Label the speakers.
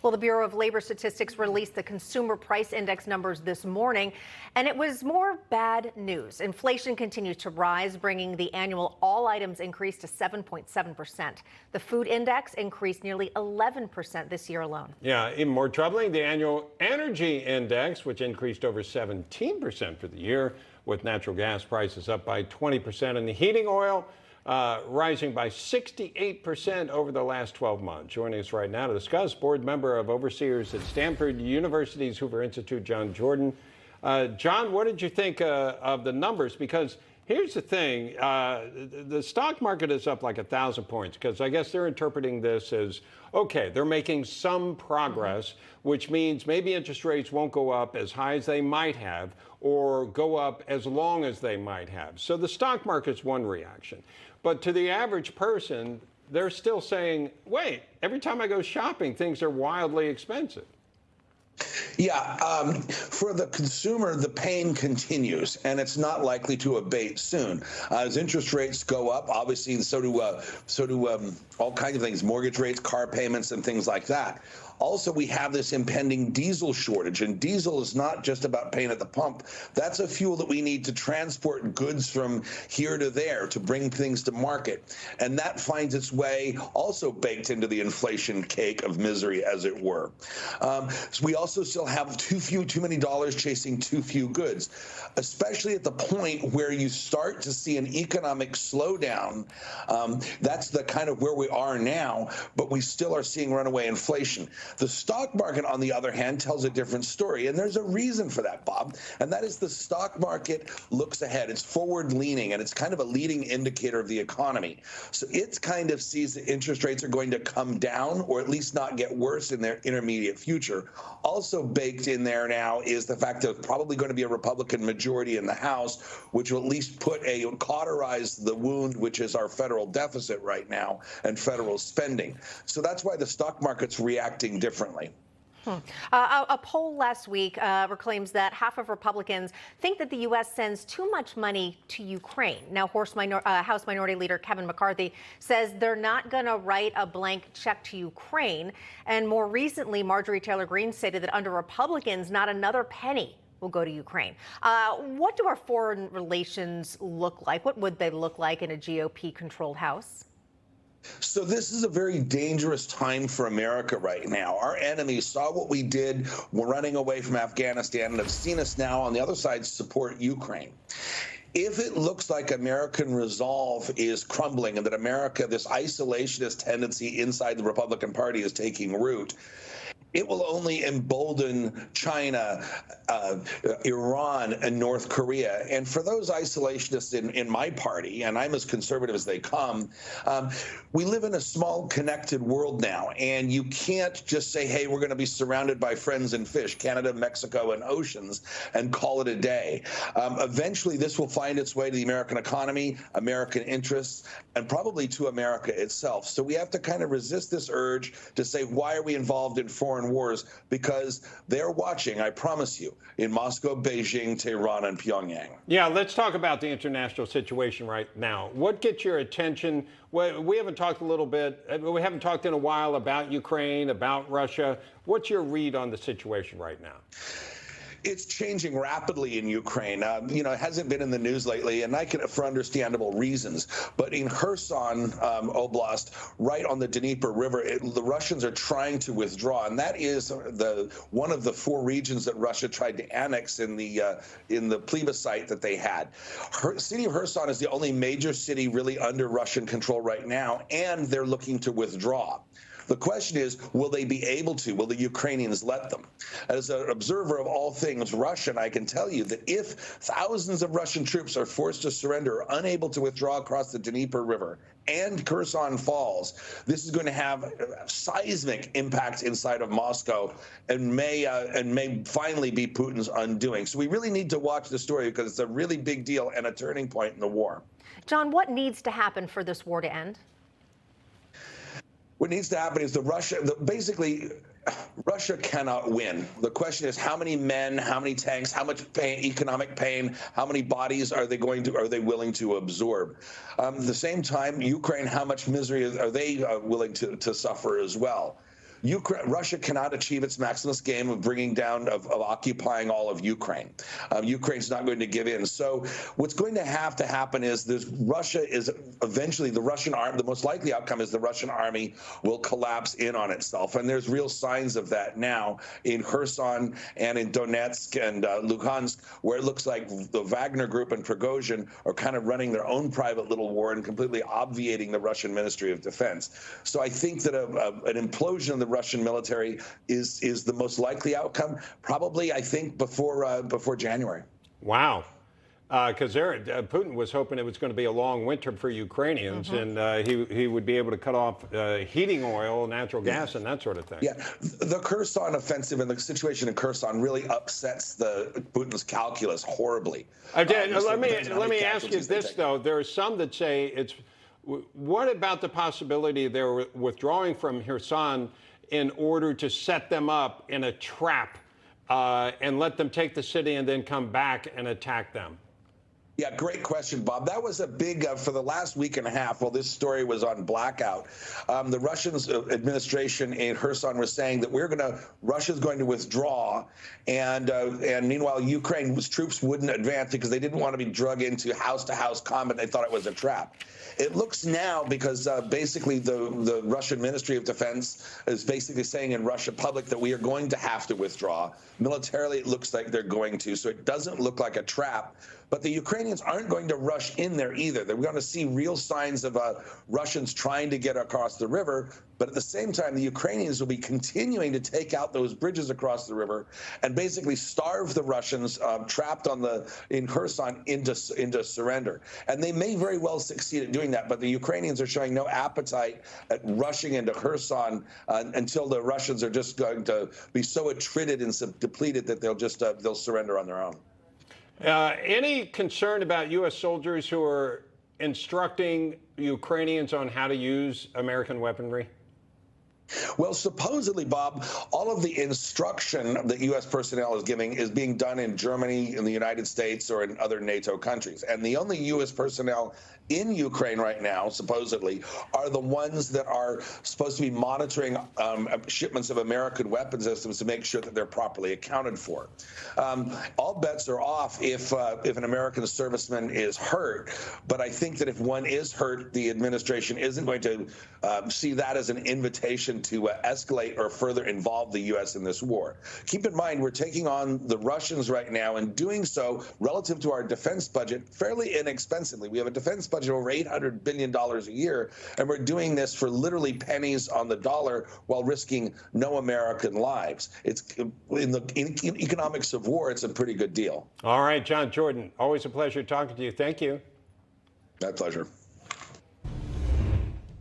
Speaker 1: Well, the Bureau of Labor Statistics released the Consumer Price Index numbers this morning, and it was more bad news. Inflation continues to rise, bringing the annual all items increase to 7.7%. The food index increased nearly 11% this year alone.
Speaker 2: Yeah, even more troubling, the annual energy index, which increased over 17% for the year, with natural gas prices up by 20% and the heating oil rising by 68% over the last 12 months. Joining us right now to discuss, board member of overseers at Stanford University's Hoover Institute, John Jordan. John, what did you think of the numbers? Because here's the thing, the stock market is up like 1,000 points because I guess they're interpreting this as, okay, they're making some progress, which means maybe interest rates won't go up as high as they might have or go up as long as they might have. So the stock market's one reaction. But to the average person, they're still saying, wait, every time I go shopping, things are wildly expensive.
Speaker 3: Yeah, for the consumer, the pain continues, and it's not likely to abate soon. As interest rates go up, obviously, so do all kinds of things, mortgage rates, car payments, and things like that. Also, we have this impending diesel shortage, and diesel is not just about paying at the pump. That's a fuel that we need to transport goods from here to there to bring things to market. And that finds its way also baked into the inflation cake of misery, as it were. So we also still have too many dollars chasing too few goods, especially at the point where you start to see an economic slowdown. That's the kind of where we are now, but we still are seeing runaway inflation. The stock market, on the other hand, tells a different story, and there's a reason for that, Bob, and that is the stock market looks ahead. It's forward-leaning, and it's kind of a leading indicator of the economy. So it kind of sees that interest rates are going to come down or at least not get worse in their intermediate future. Also baked in there now is the fact that there's probably going to be a Republican majority in the House, which will at least cauterize the wound, which is our federal deficit right now and federal spending. So that's why the stock market's reacting differently.
Speaker 1: A poll last week proclaims that half of Republicans think that the U.S. sends too much money to Ukraine. Now, House Minority Leader Kevin McCarthy says they're not going to write a blank check to Ukraine. And more recently, Marjorie Taylor Greene stated that under Republicans, not another penny will go to Ukraine. What do our foreign relations look like? What would they look like in a GOP-controlled House?
Speaker 3: So this is a very dangerous time for America right now. Our enemies saw what we did running away from Afghanistan and have seen us now on the other side support Ukraine. If it looks like American resolve is crumbling and that America, this isolationist tendency inside the Republican Party is taking root, it will only embolden China, Iran, and North Korea. And for those isolationists in my party, and I'm as conservative as they come, we live in a small connected world now. And you can't just say, hey, we're going to be surrounded by friends and fish, Canada, Mexico, and oceans, and call it a day. Eventually, this will find its way to the American economy, American interests, and probably to America itself. So we have to kind of resist this urge to say, why are we involved in foreign wars? Because they're watching, I promise you, in Moscow, Beijing, Tehran, and Pyongyang.
Speaker 2: Yeah, let's talk about the international situation right now. What gets your attention? We haven't talked we haven't talked in a while about Ukraine, about Russia. What's your read on the situation right now?
Speaker 3: It's changing rapidly in Ukraine. It hasn't been in the news lately, and for understandable reasons. But in Kherson Oblast, right on the Dnieper River, the Russians are trying to withdraw, and that is one of the 4 regions that Russia tried to annex in the plebiscite that they had. City of Kherson is the only major city really under Russian control right now, and they're looking to withdraw. The question is, will they be able to? Will the Ukrainians let them? As an observer of all things Russian, I can tell you that if thousands of Russian troops are forced to surrender, or unable to withdraw across the Dnieper River, and Kherson falls, this is going to have a seismic impact inside of Moscow and may finally be Putin's undoing. So we really need to watch the story because it's a really big deal and a turning point in the war.
Speaker 1: John, what needs to happen for this war to end?
Speaker 3: What needs to happen is basically Russia cannot win. The question is how many men, how many tanks, how much pain, economic pain, how many bodies are they willing to absorb? At the same time, Ukraine, how much misery are they willing to suffer as well? Russia cannot achieve its maximalist game of bringing down, of occupying all of Ukraine. Ukraine's not going to give in. So what's going to happen is Russia is eventually, the Russian army, the most likely outcome is the Russian army will collapse in on itself. And there's real signs of that now in Kherson and in Donetsk and Luhansk, where it looks like the Wagner Group and Prigozhin are kind of running their own private little war and completely obviating the Russian Ministry of Defense. So I think that an implosion of the Russian military is the most likely outcome, probably, I think, before January.
Speaker 2: Wow. Because Putin was hoping it was going to be a long winter for Ukrainians, and he would be able to cut off heating oil, natural gas, and that sort of thing.
Speaker 3: Yeah, the Kherson offensive and the situation in Kherson really upsets Putin's calculus horribly.
Speaker 2: Let me ask you this, though. There are some that say it's. What about the possibility they're withdrawing from Kherson in order to set them up in a trap and let them take the city and then come back and attack them?
Speaker 3: Yeah, great question, Bob. That was a big, for the last week and a half, while this story was on blackout, the Russian administration in Kherson was saying that Russia's going to withdraw, and meanwhile, Ukraine's troops wouldn't advance because they didn't want to be drug into house-to-house combat. They thought it was a trap. It looks now, because basically the Russian Ministry of Defense is basically saying in Russia public that we are going to have to withdraw. Militarily, it looks like they're going to, so it doesn't look like a trap. But the Ukrainians aren't going to rush in there either. They're going to see real signs of Russians trying to get across the river. But at the same time, the Ukrainians will be continuing to take out those bridges across the river and basically starve the Russians trapped in Kherson into surrender. And they may very well succeed at doing that. But the Ukrainians are showing no appetite at rushing into Kherson until the Russians are just going to be so attrited and depleted that they'll surrender on their own.
Speaker 2: Any concern about U.S. soldiers who are instructing Ukrainians on how to use American weaponry?
Speaker 3: Well, supposedly, Bob, all of the instruction that U.S. personnel is giving is being done in Germany, in the United States, or in other NATO countries. And the only U.S. personnel in Ukraine right now, supposedly, are the ones that are supposed to be monitoring shipments of American weapon systems to make sure that they're properly accounted for. All bets are off if an American serviceman is hurt, but I think that if one is hurt, the administration isn't going to see that as an invitation to escalate or further involve the U.S. in this war. Keep in mind, we're taking on the Russians right now, and doing so relative to our defense budget fairly inexpensively. We have a defense budget over $800 billion a year, and we're doing this for literally pennies on the dollar while risking no American lives. It's in economics of war, it's a pretty good deal.
Speaker 2: All right, John Jordan, always a pleasure talking to you. Thank you.
Speaker 3: My pleasure.